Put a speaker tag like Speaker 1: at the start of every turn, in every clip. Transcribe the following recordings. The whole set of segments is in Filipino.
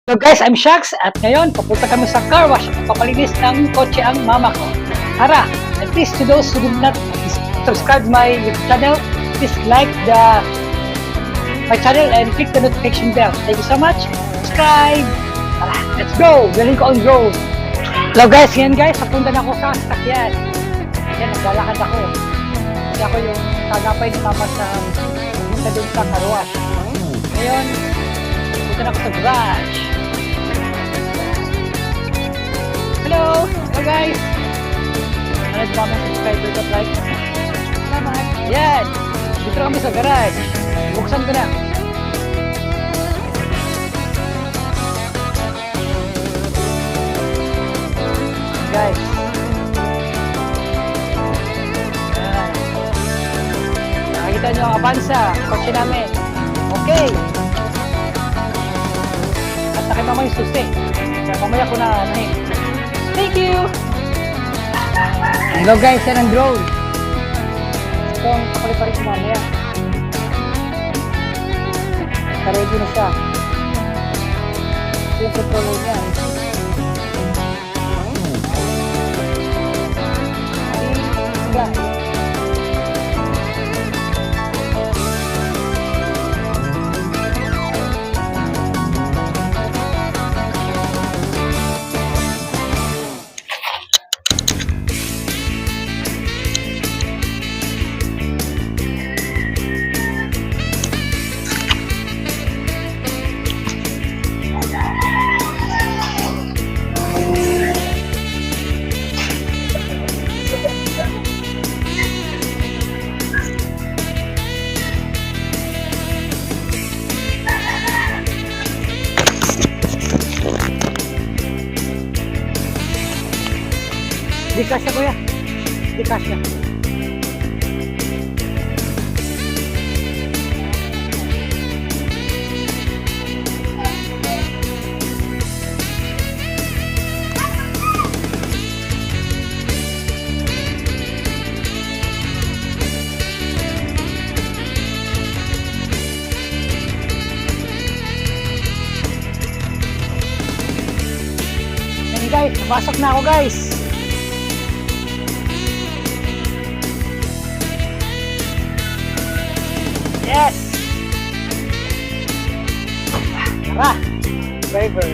Speaker 1: So guys, I'm Shax at ngayon papunta kami sa car wash at papalinis ng kotse ang mama ko. Tara, and please to those who did not subscribe my YouTube channel, please like my channel and click the notification bell. Thank you so much. Subscribe. Tara, let's go. Galing ko on road. Hello guys, ngayon guys, papunta na ako sa sasakyan. Yan, naglalakad ako. Kasi ako yung kagapay ni mama sa pumunta doon sa car wash. Ngayon, punta na ako sa garage. Hello! Hello guys! Ano ba mga subscribers at like? Salamat! Yan! Dito kami sa garage. Buksan ko na. Guys. Yan. Nakikita nyo ang Avanza. Kotse namin. Okay! At nakita mo yung susi. Kaya mamaya ko na nahin. Thank you! Hello guys, yan ang drone. Ito ang kapaliparin ko mamaya. Naka-ready na siya. Ito yung controller niya. Guys. Di kasya kuya. Di kasya. Yan guys, pasok na ako guys. Yes! Tara! Driver!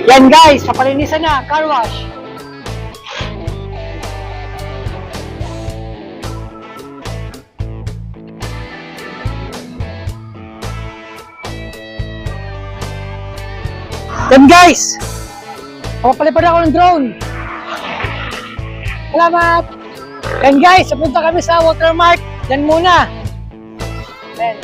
Speaker 1: Yan guys, papalinisan na, car wash. Yan guys, papalipad ako ng drone. Salamat. Yan guys, pupunta kami sa watermark. Yan muna. Yan.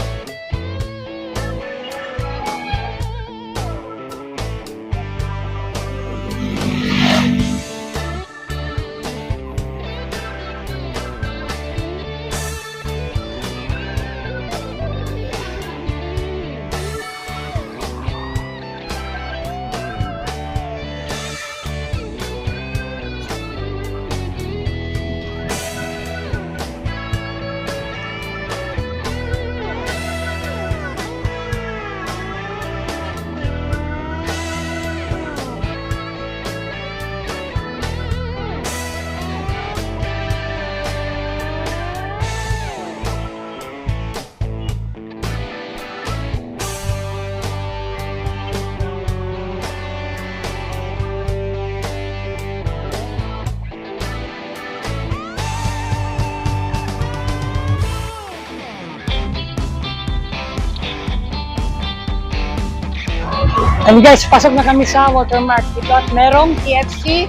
Speaker 1: And guys, pasok na kami sa Watermark. Dito at merong KFC,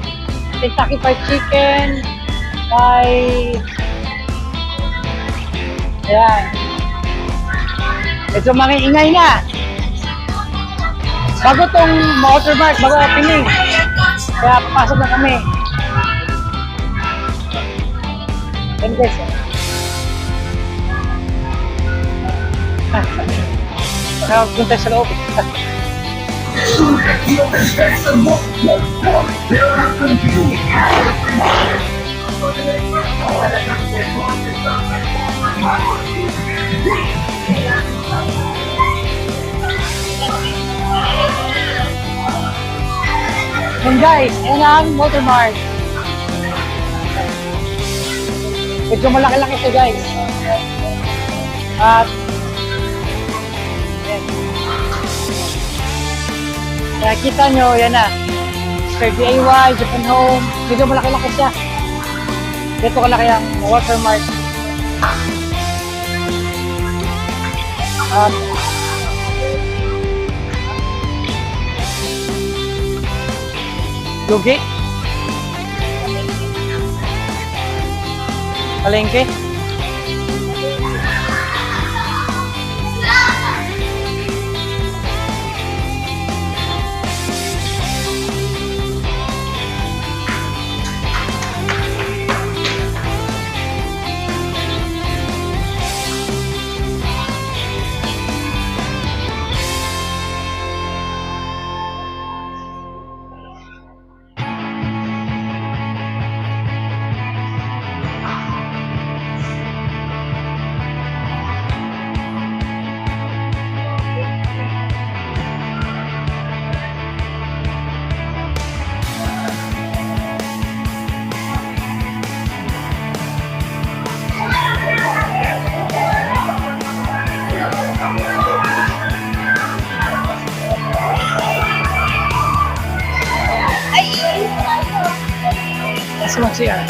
Speaker 1: Kentucky Fried Chicken, may... Ayan. Medyo ingay na. Bago tong Watermark, bago opening. Kaya pasok na kami. And guys, kaya punta sa loob. And guys, yan ang Watermark. Medyo malaki-laki siya guys. At yan. Kaya kita nyo, yan na. Mr. DIY, Japan Home. Medyo malaki-laki siya. Dito kalaki ang Watermark. At Lugi. Palengke. Let's watch here.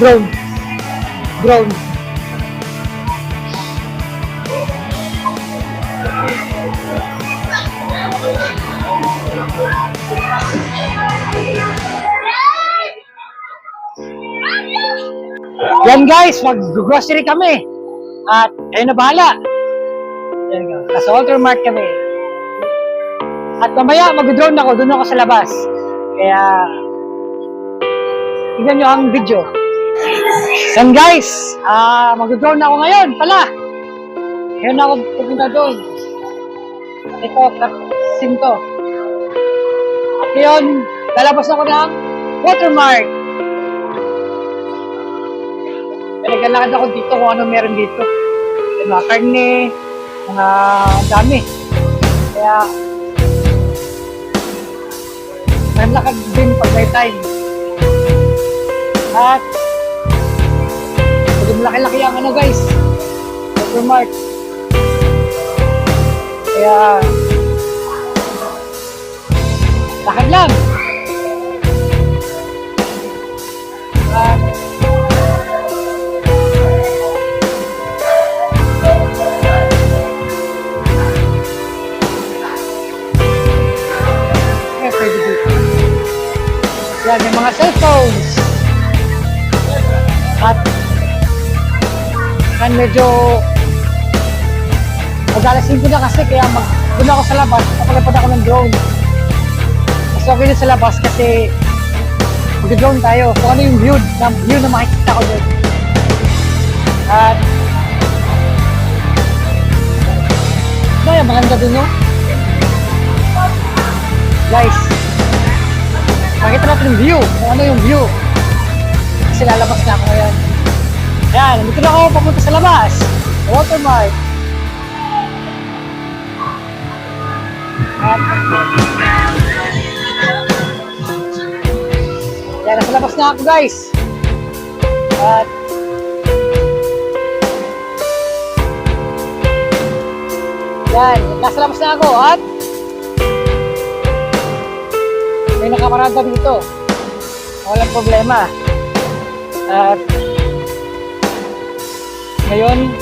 Speaker 1: Drone. Yan guys, mag-grocery kami. At kayo na bahala. Yan nga, nasa Watermark kami. At mamaya mag-drone ako, doon ako sa labas. Kaya, tignan nyo ang video. Yan guys, mag-drone ako ngayon pala. Ngayon ako pupunta doon. Ito, kapsin to. At yun, lalabas ako ng Watermark. Naglalakad ako dito kung ano meron dito. Mga karne, mga dami. Kaya, naglalakad din pag may time. At, malaki-laki ang ano guys, Watermark. Kaya, lakad lang. At, Yan, yung mga cellphones. At kan medyo mag-alasin ko na kasi kaya doon ako sa labas, kapalapad ako ng drone. Mas okay din sa labas kasi mag-drone tayo kung ano yung view na makikita ko doon. At kaya maganda dun, no? Guys, makita natin yung view, kung ano yung view. Kasi lalabas na ako ngayon. Yan, nandito na ako papunta sa labas. Watermark. At yan, nasa labas na ako, guys. At yan, nasa labas na ako at may nakamarada dito. Walang problema. At ngayon,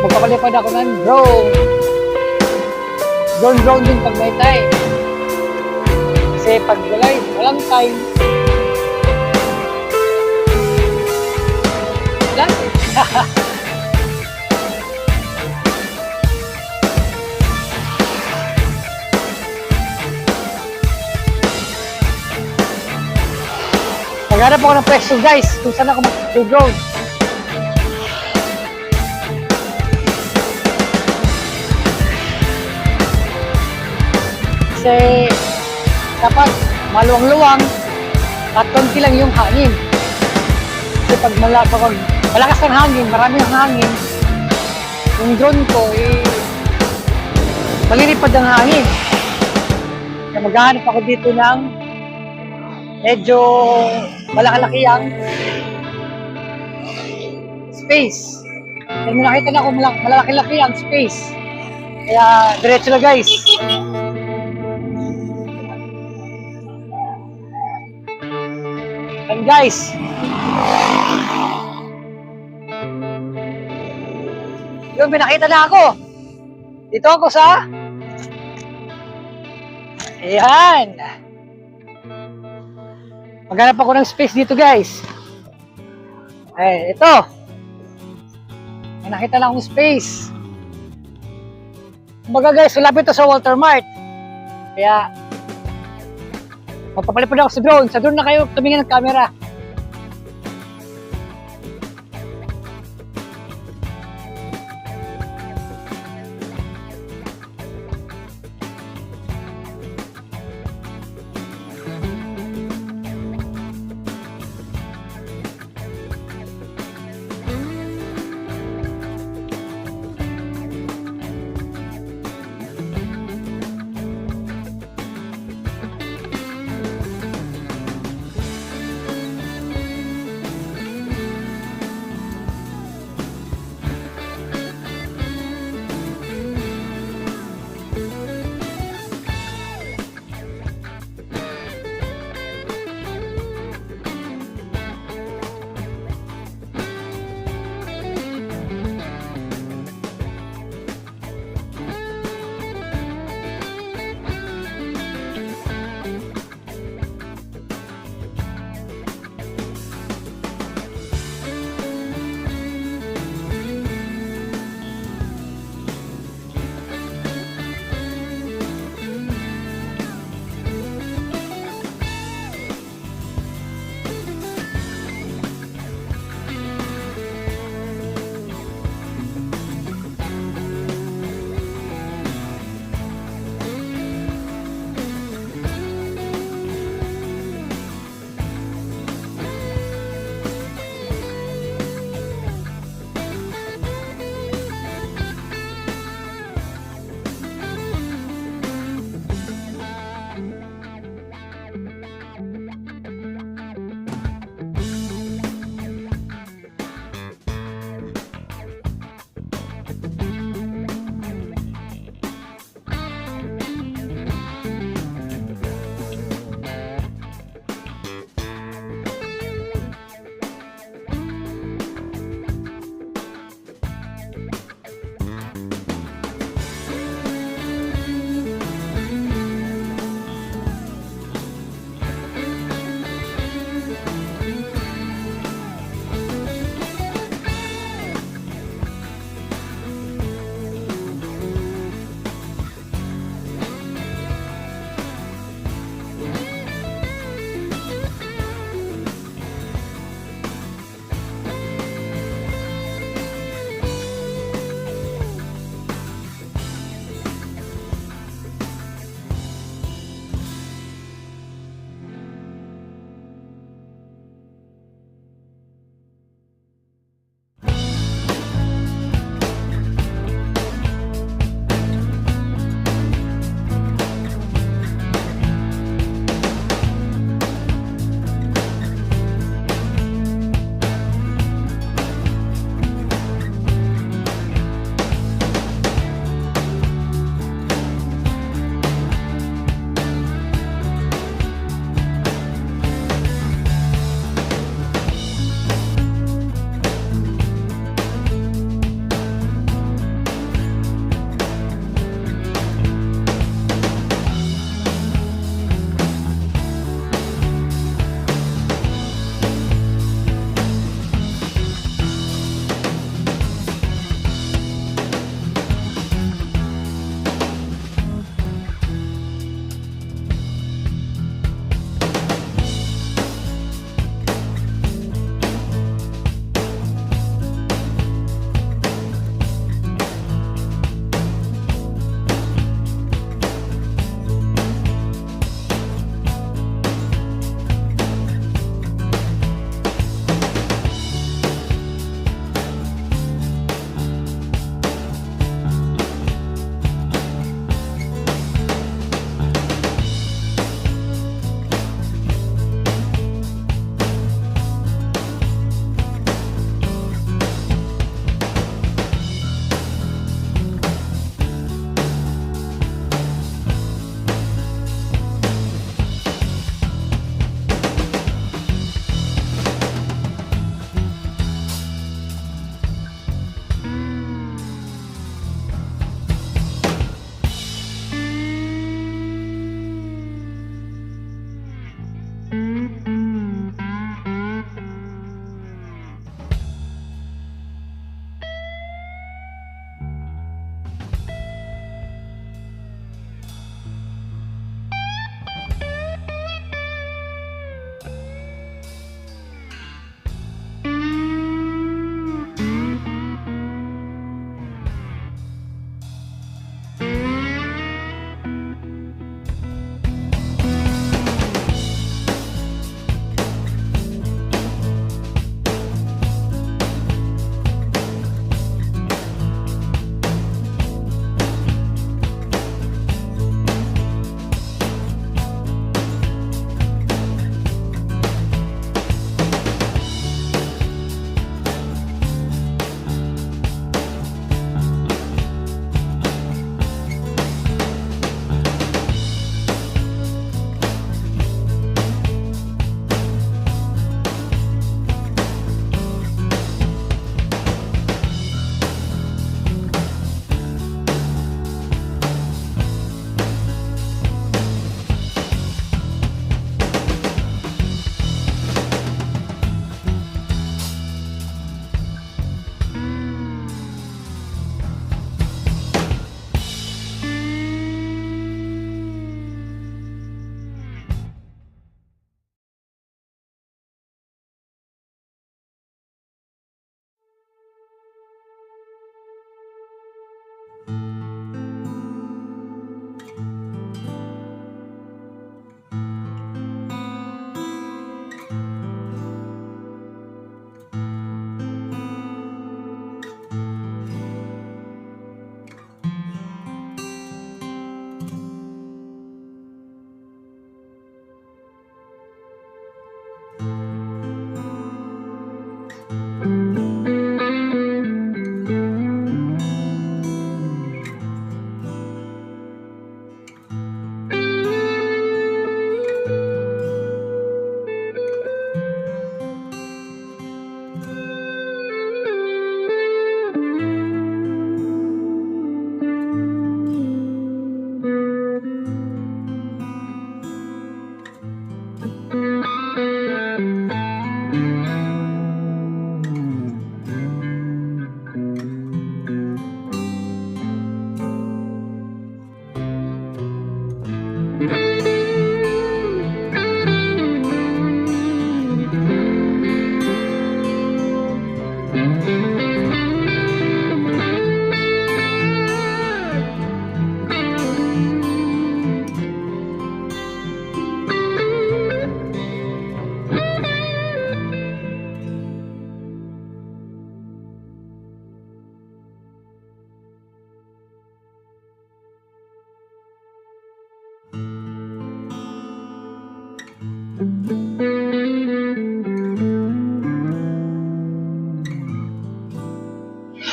Speaker 1: magpapalipad ako ng drone. Drone din pag may time. Kasi pag walang time, wala. Maghanap ako ng pwesto, guys, kung saan ako mag-drone. Kasi dapat maluwang-luwang at konti lang yung hangin. Kasi pag malakas ang hangin, marami ang hangin, yung drone ko, malilipad ang hangin. Kaya maghahanap ako dito ng medyo malaki-laki ang space. Kaya nakita na ako malaki-laki ang space. Kaya diretso na, guys. And guys, yun, pinakita na ako. Dito ako sa ayan. Maghanap ako ng space dito, guys. Eh, ito. May nakita na akong space. Kumbaga, guys, malapit ito sa Watermark. Kaya magpapalipad ako sa drone. Sa drone na kayo tumingin ng camera.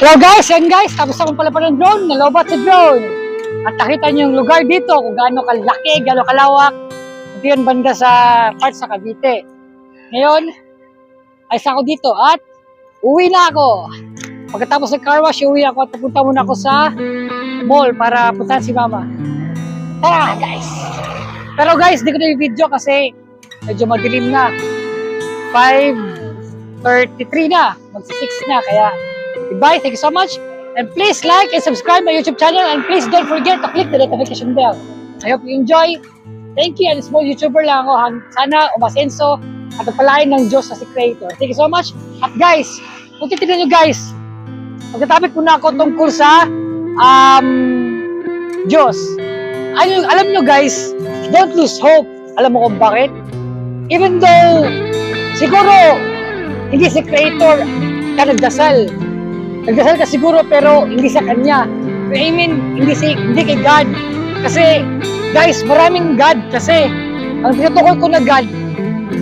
Speaker 1: Hello guys, yan guys, tapos akong pala ng drone, nalobat si drone. At nakita niyo yung lugar dito, kung gaano kalaki, gaano kalawak. Ito yun banda sa part sa Cavite. Ngayon, ay ako dito at uwi na ako. Pagkatapos ng car wash, uwi ako at pupunta muna ako sa mall para puntahan si mama. Tara guys! Pero guys, di ko na yung video kasi medyo madilim na. 5:33 na, magsi-6 na, kaya goodbye, thank you so much. And please like and subscribe my YouTube channel and please don't forget to click the notification bell. I hope you enjoy. Thank you, and small YouTuber lang ako. Sana umasenso at palain ng Diyos na si Creator. Thank you so much. At guys, kung titignan nyo guys, magkatapit ko na ako tungkol sa Diyos. Alam nyo guys, don't lose hope. Alam mo kung bakit? Even though, siguro, hindi si Creator ka nagdasal. Nagdasal ka siguro pero hindi sa Kanya. I mean, hindi kay God. Kasi, guys, maraming God kasi ang tinutukoy ko na God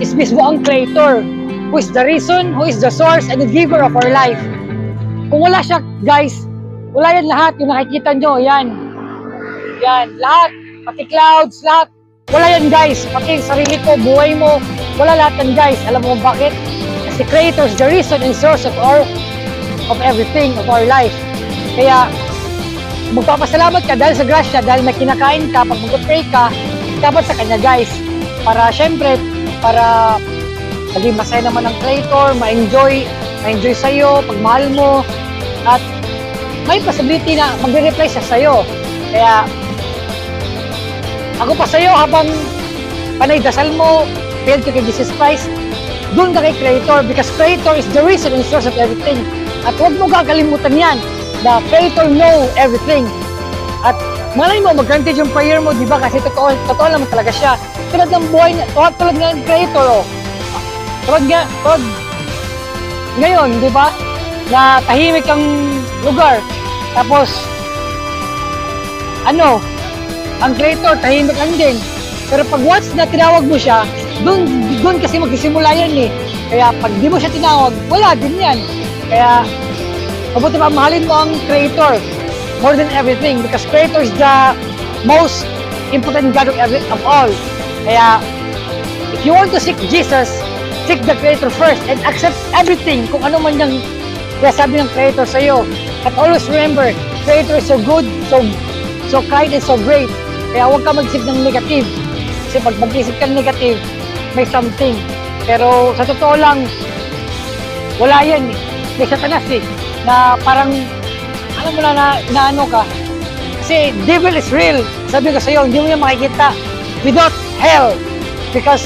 Speaker 1: is mismo ang Creator, who is the reason, who is the source, and the giver of our life. Kung wala siya, guys, wala yan lahat. Yung nakikita nyo, yan. Yan, lahat. Pati clouds, lahat. Wala yan, guys. Pati sarili ko, buhay mo, wala lahat yan, guys. Alam mo bakit? Kasi Creator is the reason and source of everything, of our life. Kaya, magpapasalamat ka dahil sa grasya, dahil may kinakain ka, pag mag-pray ka, dapat sa Kanya, guys. Para, syempre, para maging masaya naman ang Creator, ma-enjoy sa'yo, pagmahal mo, at may possibility na magre-reply siya sa'yo. Kaya, ako pa sa'yo habang panay dasal mo, failed ka kay Jesus Christ, doon ka kay Creator because Creator is the reason and source of everything. At huwag mo kakalimutan yan, the Creator know everything. At malay mo, mag-granted yung prayer mo, di ba? Kasi totoo naman talaga siya. Tulad ng buhay, tulad ng Creator, oh. Tulad ngayon, di ba? Na tahimik ang lugar. Tapos, ang Creator, tahimik lang din. Pero pag once na tinawag mo siya, doon kasi magsisimula yan eh. Kaya pag di mo siya tinawag, wala din yan. Kaya, mabuti pa, mahalin mo ang Creator more than everything because Creator is the most important God of all. Kaya, if you want to seek Jesus, seek the Creator first and accept everything kung ano man yung sabi ng Creator sa'yo. At always remember, Creator is so good, so kind, and so great. Kaya huwag ka mag-isip ng negative. Kasi pag mag-isip ka ng negative, may something. Pero sa totoo lang, wala yan eh. May satanas eh. Na parang, alam mo na ano ka. Kasi devil is real. Sabi ko sa'yo, hindi mo yan makikita without hell. Because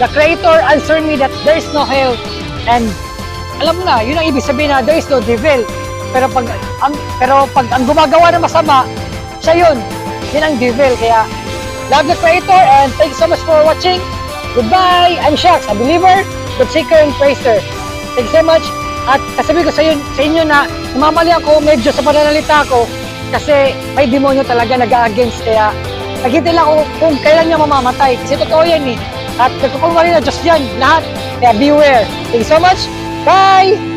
Speaker 1: the Creator answered me that there is no hell. And alam mo na, yun ang ibig sabihin na there is no devil. Pero pag ang gumagawa ng masama, siya yun. Yun ang devil. Kaya, love the Creator and thank you so much for watching. Goodbye! I'm Shax, a believer, God seeker, and praiser. Thank you so much. At kasabi ko sa inyo na namamali ako medyo sa pananalita ko kasi may demonyo talaga nag-against. Kaya naghintay lang ako kung kailan niya mamamatay. Kasi totoo yan eh. At nagkukumari na Diyos yan, lahat. Kaya beware. Thank you so much. Bye!